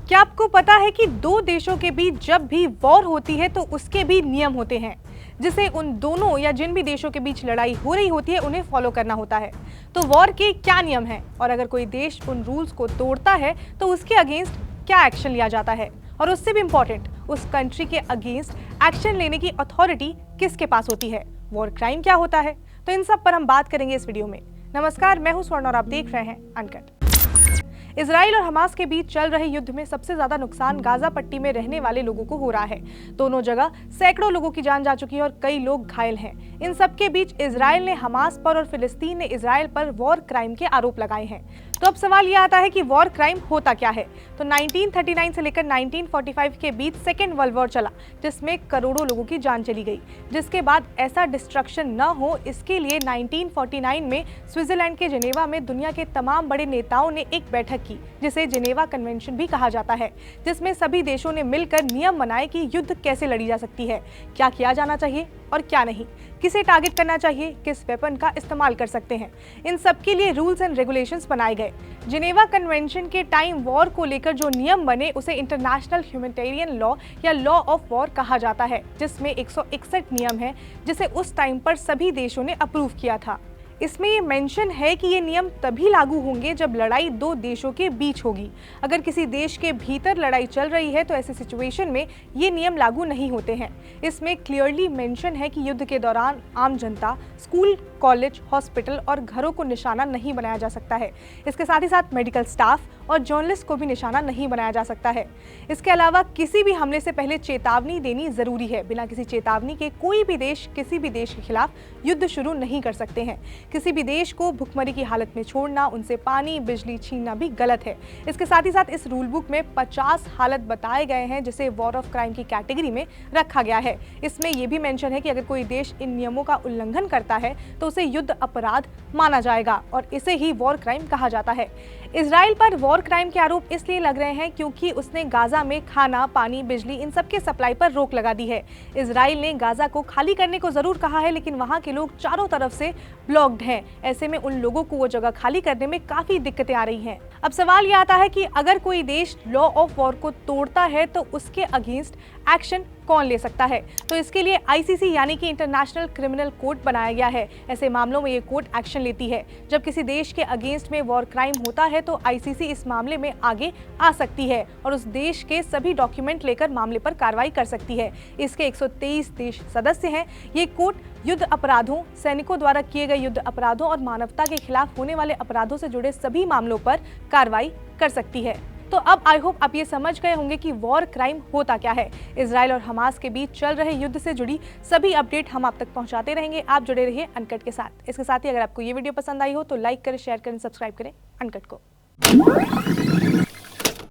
क्या आपको पता है कि दो देशों के बीच जब भी वॉर होती है तो उसके भी नियम होते हैं जिसे उन दोनों या जिन भी देशों के बीच लड़ाई हो रही होती है उन्हें फॉलो करना होता है। तो वॉर के क्या नियम हैं और अगर कोई देश उन रूल्स को तोड़ता है तो उसके अगेंस्ट क्या एक्शन लिया जाता है, और उससे भी इम्पोर्टेंट उस कंट्री के अगेंस्ट एक्शन लेने की अथॉरिटी किसके पास होती है, वॉर क्राइम क्या होता है। तो इन सब पर हम बात करेंगे इस वीडियो में। नमस्कार, मैं हूं स्वर्ण और आप देख रहे हैं अनकट। इजराइल और हमास के बीच चल रहे युद्ध में सबसे ज्यादा नुकसान गाजा पट्टी में रहने वाले लोगों को हो रहा है। दोनों जगह सैकड़ों लोगों की जान जा चुकी है और कई लोग घायल हैं। इन सब के बीच इजराइल ने हमास पर और फिलिस्तीन ने इजराइल पर वॉर क्राइम के आरोप लगाए हैं। तो अब सवाल यह आता है कि वॉर क्राइम होता क्या है। तो 1939 से लेकर 1945 के बीच सेकेंड वर्ल्ड वॉर चला जिसमें करोड़ों लोगों की जान चली गई, जिसके बाद ऐसा डिस्ट्रक्शन न हो इसके लिए 1949 में स्विट्जरलैंड के जेनेवा में दुनिया के तमाम बड़े नेताओं ने एक बैठक की जिसे जेनेवा कन्वेंशन भी कहा जाता है, जिसमें सभी देशों ने मिलकर नियम बनाए कि युद्ध कैसे लड़ी जा सकती है, क्या किया जाना चाहिए और क्या नहीं, किसे टारगेट करना चाहिए, किस वेपन का इस्तेमाल कर सकते हैं। इन सब के लिए रूल्स एंड रेगुलेशंस बनाए गए। जेनेवा कन्वेंशन के टाइम वॉर को लेकर जो नियम बने उसे इंटरनेशनल ह्यूमैनिटेरियन लॉ या लॉ ऑफ वॉर कहा जाता है, जिसमें 161 नियम हैं जिसे उस टाइम पर सभी देशों ने अप्रूव किया था। इसमें ये मेंशन है कि ये नियम तभी लागू होंगे जब लड़ाई दो देशों के बीच होगी। अगर किसी देश के भीतर लड़ाई चल रही है तो ऐसे सिचुएशन में ये नियम लागू नहीं होते हैं। इसमें क्लियरली मेंशन है कि युद्ध के दौरान आम जनता, स्कूल, कॉलेज, हॉस्पिटल और घरों को निशाना नहीं बनाया जा सकता है। इसके साथ ही साथ मेडिकल स्टाफ और जर्नलिस्ट को भी निशाना नहीं बनाया जा सकता है। इसके अलावा किसी भी हमले से पहले चेतावनी देनी जरूरी है। बिना किसी चेतावनी के कोई भी देश किसी भी देश के खिलाफ युद्ध शुरू नहीं कर सकते हैं। किसी भी देश को भुखमरी की हालत में छोड़ना, उनसे पानी, बिजली छीनना भी गलत है। इसके साथ ही साथ इस रूल बुक में 50 हालत बताए गए हैं जिसे वॉर ऑफ क्राइम की कैटेगरी में रखा गया है। इसमें यह भी मेंशन है कि अगर कोई देश इन नियमों का उल्लंघन करता है तो उसे युद्ध अपराध माना जाएगा और इसे ही वॉर क्राइम कहा जाता है। इजराइल पर वॉर क्राइम के आरोप इसलिए लग रहे हैं क्योंकि उसने गाजा में खाना, पानी, बिजली इन सब के सप्लाई पर रोक लगा दी है। इजराइल ने गाजा को खाली करने को जरूर कहा है, लेकिन वहां के लोग चारों तरफ से ब्लॉक्ड हैं। ऐसे में उन लोगों को वो जगह खाली करने में काफी दिक्कतें आ रही हैं। अब सवाल ये आता है कि अगर कोई देश लॉ ऑफ वॉर को तोड़ता है तो उसके अगेंस्ट एक्शन कौन ले सकता है। तो इसके लिए आईसीसी यानी कि इंटरनेशनल क्रिमिनल कोर्ट बनाया गया है। ऐसे मामलों में ये कोर्ट एक्शन लेती है। जब किसी देश के अगेंस्ट में वॉर क्राइम होता है तो आईसीसी इस मामले में आगे आ सकती है और उस देश के सभी डॉक्यूमेंट लेकर मामले पर कार्रवाई कर सकती है। इसके 123 देश सदस्य हैं। ये कोर्ट युद्ध अपराधों, सैनिकों द्वारा किए गए युद्ध अपराधों और मानवता के खिलाफ होने वाले अपराधों से जुड़े सभी मामलों पर कार्रवाई कर सकती है। तो अब आई होप आप ये समझ गए होंगे कि वॉर क्राइम होता क्या है। इजराइल और हमास के बीच चल रहे युद्ध से जुड़ी सभी अपडेट हम आप तक पहुंचाते रहेंगे। आप जुड़े रहिए अनकट के साथ। इसके साथ ही अगर आपको ये वीडियो पसंद आई हो तो लाइक करें, शेयर करें, सब्सक्राइब करें अनकट को।